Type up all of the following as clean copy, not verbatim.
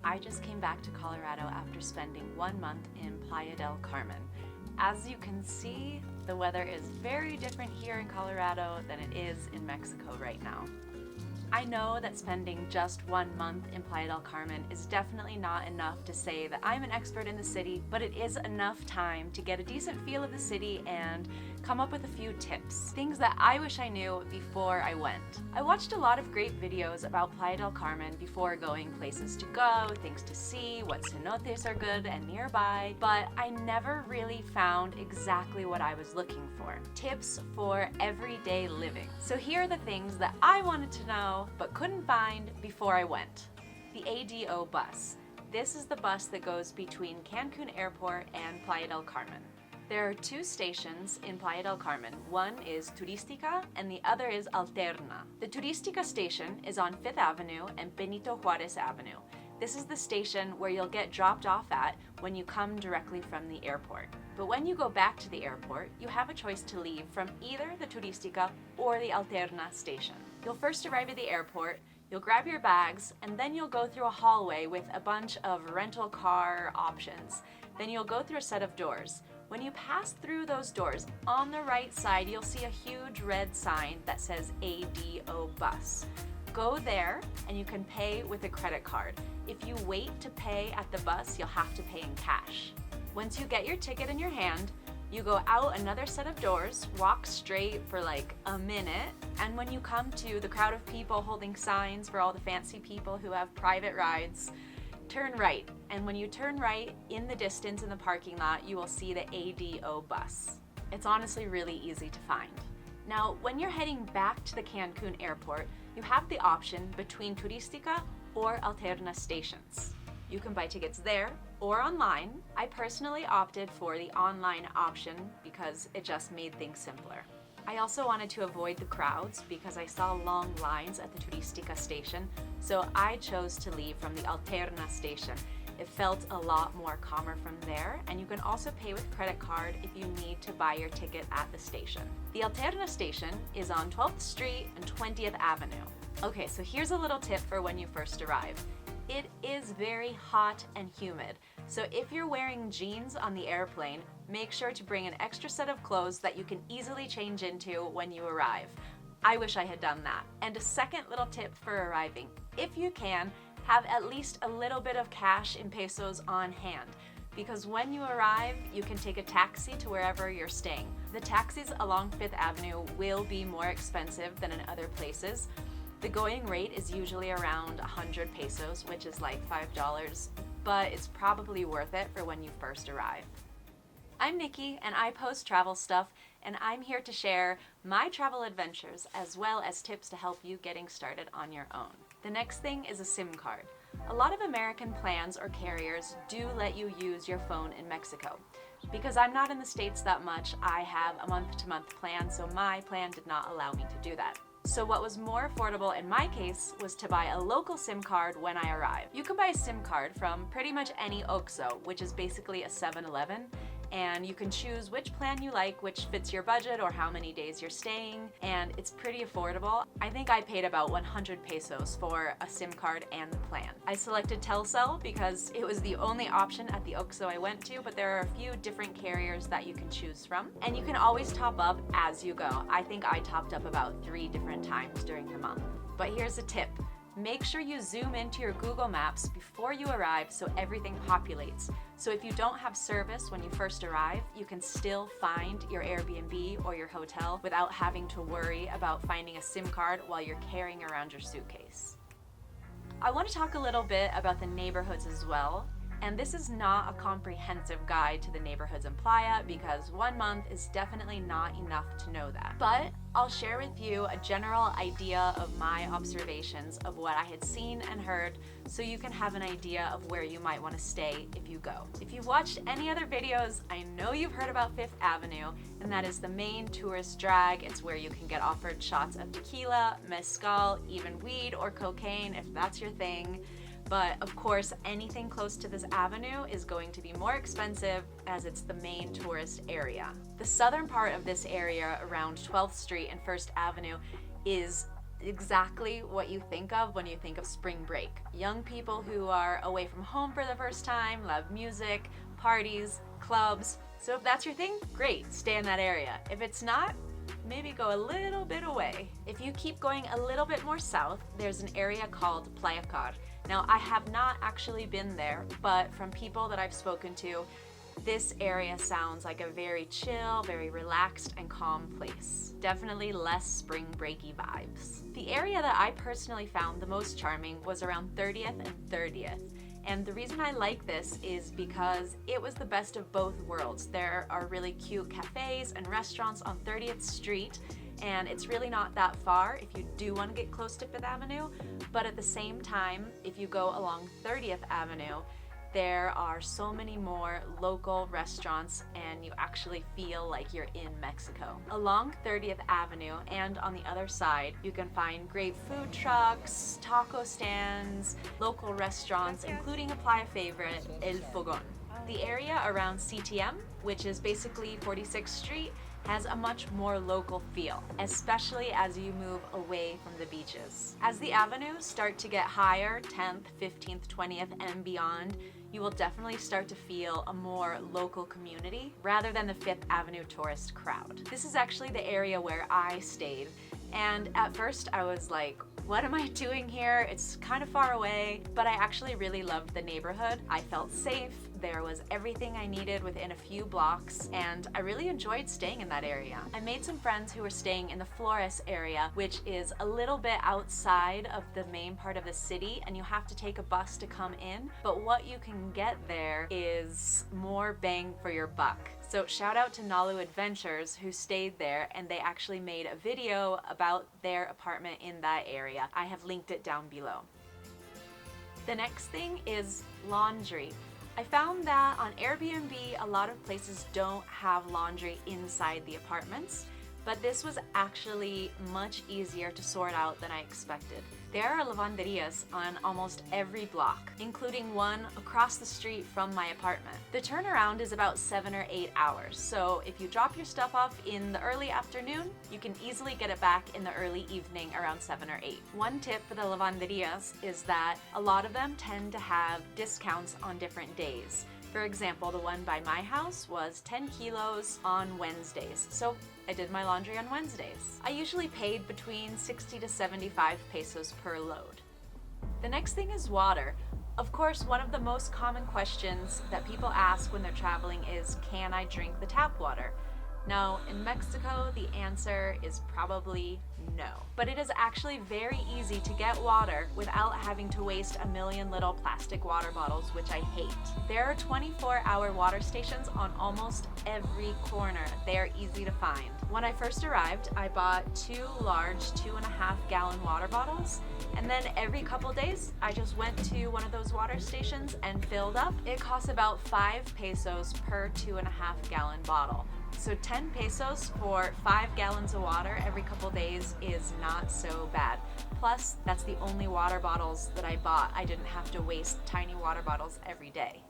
I just came back to Colorado after spending 1 month in Playa del Carmen. As you can see, the weather is very different here in Colorado than it is in Mexico right now. I know that spending just 1 month in Playa del Carmen is definitely not enough to say that I'm an expert in the city, but it is enough time to get a decent feel of the city and come up with a few tips, things that I wish I knew before I went. I watched a lot of great videos about Playa del Carmen before going, places to go, things to see, what cenotes are good and nearby, but I never really found exactly what I was looking for. Tips for everyday living. So here are the things that I wanted to know but couldn't find before I went. The ADO bus. This is the bus that goes between Cancun Airport and Playa del Carmen. There are 2 stations in Playa del Carmen. One is Turística and the other is Alterna. The Turística station is on 5th Avenue and Benito Juarez Avenue. This is the station where you'll get dropped off at when you come directly from the airport. But when you go back to the airport, you have a choice to leave from either the Turística or the Alterna station. You'll first arrive at the airport, you'll grab your bags, and then you'll go through a hallway with a bunch of rental car options. Then you'll go through a set of doors. When you pass through those doors, on the right side, you'll see a huge red sign that says ADO bus. Go there and you can pay with a credit card. If you wait to pay at the bus, you'll have to pay in cash. Once you get your ticket in your hand, you go out another set of doors, walk straight for like a minute, and when you come to the crowd of people holding signs for all the fancy people who have private rides, turn right. And when you turn right, in the distance in the parking lot, you will see the ADO bus. It's honestly really easy to find. Now, when you're heading back to the Cancun airport, you have the option between Turística or Alterna stations. You can buy tickets there or online. I personally opted for the online option because it just made things simpler. I also wanted to avoid the crowds because I saw long lines at the Turística station, so I chose to leave from the Alterna station. It felt a lot more calmer from there, and you can also pay with credit card if you need to buy your ticket at the station. The Alterna station is on 12th Street and 20th Avenue. Okay, so here's a little tip for when you first arrive. It is very hot and humid, so if you're wearing jeans on the airplane, make sure to bring an extra set of clothes that you can easily change into when you arrive. I wish I had done that. And a second little tip for arriving, if you can, have at least a little bit of cash in pesos on hand, because when you arrive, you can take a taxi to wherever you're staying. The taxis along 5th Avenue will be more expensive than in other places. The going rate is usually around 100 pesos, which is like $5, but it's probably worth it for when you first arrive. I'm Nikki, and I post travel stuff, and I'm here to share my travel adventures as well as tips to help you getting started on your own. The next thing is a SIM card. A lot of American plans or carriers do let you use your phone in Mexico. Because I'm not in the States that much, I have a month-to-month plan, so my plan did not allow me to do that. So what was more affordable in my case was to buy a local SIM card when I arrived. You can buy a SIM card from pretty much any OXXO, which is basically a 7-Eleven, and you can choose which plan you like, which fits your budget or how many days you're staying, and it's pretty affordable. I think I paid about 100 pesos for a SIM card and the plan. I selected Telcel because it was the only option at the OXXO I went to, but there are a few different carriers that you can choose from, and you can always top up as you go. I think I topped up about 3 different times during the month. But here's a tip. Make sure you zoom into your Google Maps before you arrive so everything populates. So if you don't have service when you first arrive, you can still find your Airbnb or your hotel without having to worry about finding a SIM card while you're carrying around your suitcase. I want to talk a little bit about the neighborhoods as well. And this is not a comprehensive guide to the neighborhoods in Playa because 1 month is definitely not enough to know that. But I'll share with you a general idea of my observations of what I had seen and heard so you can have an idea of where you might want to stay if you go. If you've watched any other videos, I know you've heard about 5th Avenue, and that is the main tourist drag. It's where you can get offered shots of tequila, mezcal, even weed or cocaine if that's your thing. But of course, anything close to this avenue is going to be more expensive as it's the main tourist area. The southern part of this area around 12th Street and 1st Avenue is exactly what you think of when you think of spring break. Young people who are away from home for the first time, love music, parties, clubs. So if that's your thing, great, stay in that area. If it's not, maybe go a little bit away. If you keep going a little bit more south, there's an area called Playa del Carmen. Now, I have not actually been there, but from people that I've spoken to, this area sounds like a very chill, very relaxed and calm place. Definitely less spring breaky vibes. The area that I personally found the most charming was around 30th and 30th. And the reason I like this is because it was the best of both worlds. There are really cute cafes and restaurants on 30th Street, and it's really not that far if you do want to get close to 5th Avenue, but at the same time, if you go along 30th Avenue, there are so many more local restaurants and you actually feel like you're in Mexico. Along 30th Avenue and on the other side, you can find great food trucks, taco stands, local restaurants, including a Playa favorite, El Fogon. The area around CTM, which is basically 46th Street, has a much more local feel, especially as you move away from the beaches. As the avenues start to get higher, 10th, 15th, 20th, and beyond, you will definitely start to feel a more local community rather than the 5th Avenue tourist crowd. This is actually the area where I stayed, and at first I was like, what am I doing here? It's kind of far away, but I actually really loved the neighborhood. I felt safe. There was everything I needed within a few blocks, and I really enjoyed staying in that area. I made some friends who were staying in the Flores area, which is a little bit outside of the main part of the city, and you have to take a bus to come in, but what you can get there is more bang for your buck. So shout out to NaLu Adventures who stayed there, and they actually made a video about their apartment in that area. I have linked it down below. The next thing is laundry. I found that on Airbnb, a lot of places don't have laundry inside the apartments, but this was actually much easier to sort out than I expected. There are lavanderias on almost every block, including one across the street from my apartment. The turnaround is about 7 or 8 hours, so if you drop your stuff off in the early afternoon, you can easily get it back in the early evening around 7 or 8. One tip for the lavanderias is that a lot of them tend to have discounts on different days. For example, the one by my house was 10 kilos on Wednesdays, so I did my laundry on Wednesdays. I usually paid between 60 to 75 pesos per load. The next thing is water. Of course, one of the most common questions that people ask when they're traveling is, can I drink the tap water? Now, in Mexico, the answer is probably no. But it is actually very easy to get water without having to waste a million little plastic water bottles, which I hate. There are 24-hour water stations on almost every corner. They are easy to find. When I first arrived, I bought 2 large 2.5-gallon water bottles, and then every couple days, I just went to one of those water stations and filled up. It costs about 5 pesos per 2.5-gallon bottle. So 10 pesos for 5 gallons of water every couple days is not so bad. Plus, that's the only water bottles that I bought. I didn't have to waste tiny water bottles every day.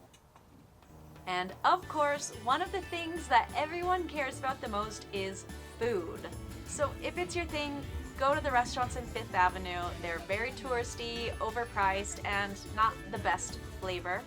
And of course, one of the things that everyone cares about the most is food. So if it's your thing, go to the restaurants in 5th Avenue. They're very touristy, overpriced, and not the best flavor.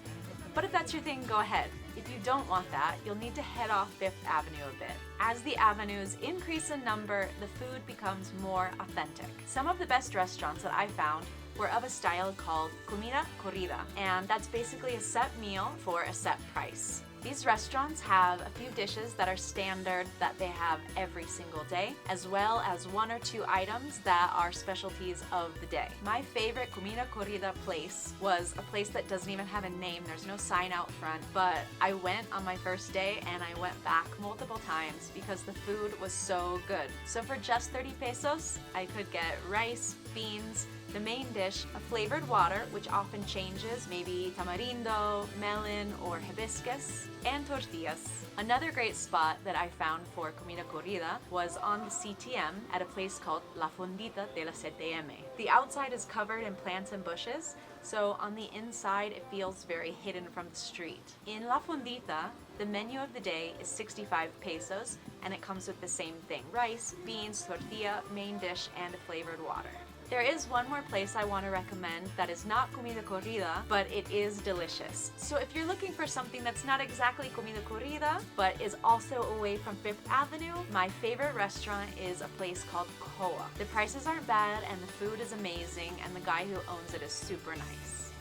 But if that's your thing, go ahead. If you don't want that, you'll need to head off 5th Avenue a bit. As the avenues increase in number, the food becomes more authentic. Some of the best restaurants that I found were of a style called comida corrida, and that's basically a set meal for a set price. These restaurants have a few dishes that are standard that they have every single day, as well as 1 or 2 items that are specialties of the day. My favorite comida corrida place was a place that doesn't even have a name. There's no sign out front, but I went on my first day and I went back multiple times because the food was so good. So for just 30 pesos, I could get rice, beans, the main dish, a flavored water, which often changes, maybe tamarindo, melon, or hibiscus, and tortillas. Another great spot that I found for comida corrida was on the CTM at a place called La Fondita de la CTM. The outside is covered in plants and bushes, so on the inside it feels very hidden from the street. In La Fondita, the menu of the day is 65 pesos, and it comes with the same thing: rice, beans, tortilla, main dish, and a flavored water. There is one more place I want to recommend that is not comida corrida, but it is delicious. So if you're looking for something that's not exactly comida corrida, but is also away from Fifth Avenue, my favorite restaurant is a place called Koa. The prices aren't bad and the food is amazing, and the guy who owns it is super nice.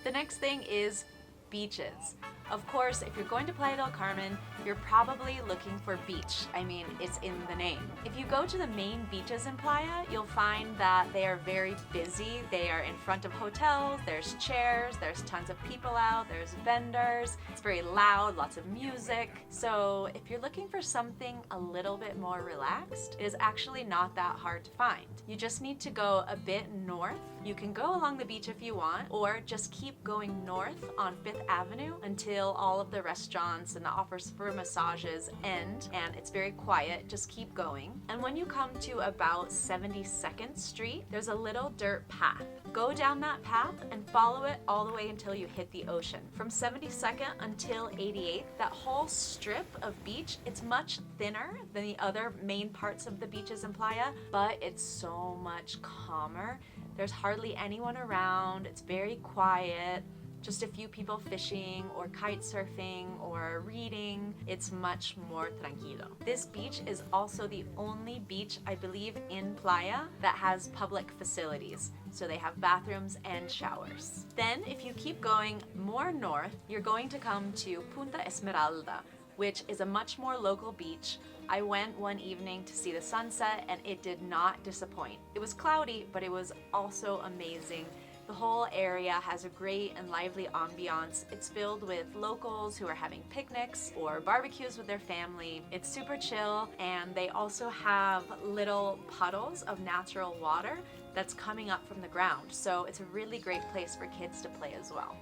The next thing is beaches. Of course, if you're going to Playa del Carmen, you're probably looking for beach. I mean, it's in the name. If you go to the main beaches in Playa, you'll find that they are very busy. They are in front of hotels, there's chairs, there's tons of people out, there's vendors. It's very loud, lots of music. So if you're looking for something a little bit more relaxed, it is actually not that hard to find. You just need to go a bit north. You can go along the beach if you want, or just keep going north on Fifth Avenue until all of the restaurants and the offers for massages end, and it's very quiet. Just keep going. And when you come to about 72nd Street, there's a little dirt path. Go down that path and follow it all the way until you hit the ocean. From 72nd until 88th, that whole strip of beach, it's much thinner than the other main parts of the beaches in Playa, but it's so much calmer. There's hardly anyone around. It's very quiet. Just a few people fishing or kite surfing or reading. It's much more tranquilo. This beach is also the only beach, I believe, in Playa that has public facilities. So they have bathrooms and showers. Then, if you keep going more north, you're going to come to Punta Esmeralda, which is a much more local beach. I went one evening to see the sunset and it did not disappoint. It was cloudy, but it was also amazing. The whole area has a great and lively ambiance. It's filled with locals who are having picnics or barbecues with their family. It's super chill, and they also have little puddles of natural water that's coming up from the ground. So it's a really great place for kids to play as well.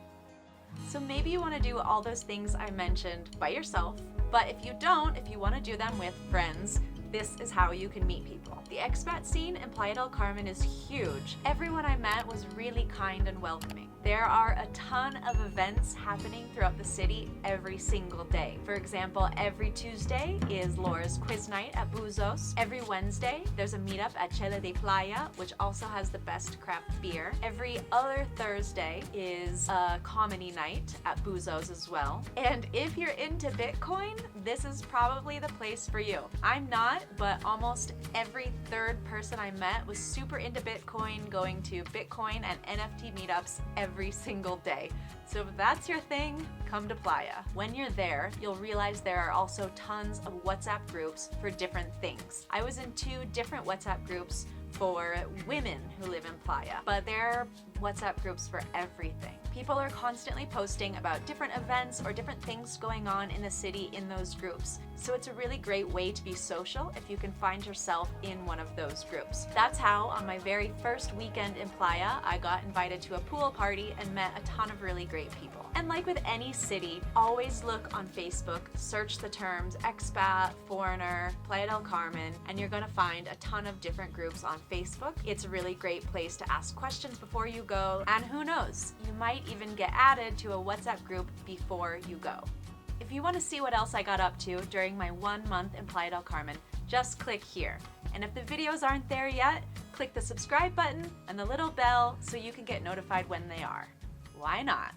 So maybe you want to do all those things I mentioned by yourself, but if you don't, if you want to do them with friends, this is how you can meet people. The expat scene in Playa del Carmen is huge. Everyone I met was really kind and welcoming. There are a ton of events happening throughout the city every single day. For example, every Tuesday is Laura's quiz night at Buzos. Every Wednesday, there's a meetup at Chela de Playa, which also has the best craft beer. Every other Thursday is a comedy night at Buzos as well. And if you're into Bitcoin, this is probably the place for you. I'm not, but almost every third person I met was super into Bitcoin, going to Bitcoin and NFT meetups every single day. So if that's your thing, come to Playa. When you're there, you'll realize there are also tons of WhatsApp groups for different things. I was in 2 different WhatsApp groups for women who live in Playa, but there are WhatsApp groups for everything. People are constantly posting about different events or different things going on in the city in those groups. So it's a really great way to be social if you can find yourself in one of those groups. That's how on my very first weekend in Playa, I got invited to a pool party and met a ton of really great people. And like with any city, always look on Facebook, search the terms expat, foreigner, Playa del Carmen, and you're gonna find a ton of different groups on Facebook. It's a really great place to ask questions before you go, and who knows, you might even get added to a WhatsApp group before you go. If you want to see what else I got up to during my 1 month in Playa del Carmen, just click here. And if the videos aren't there yet, click the subscribe button and the little bell so you can get notified when they are. Why not?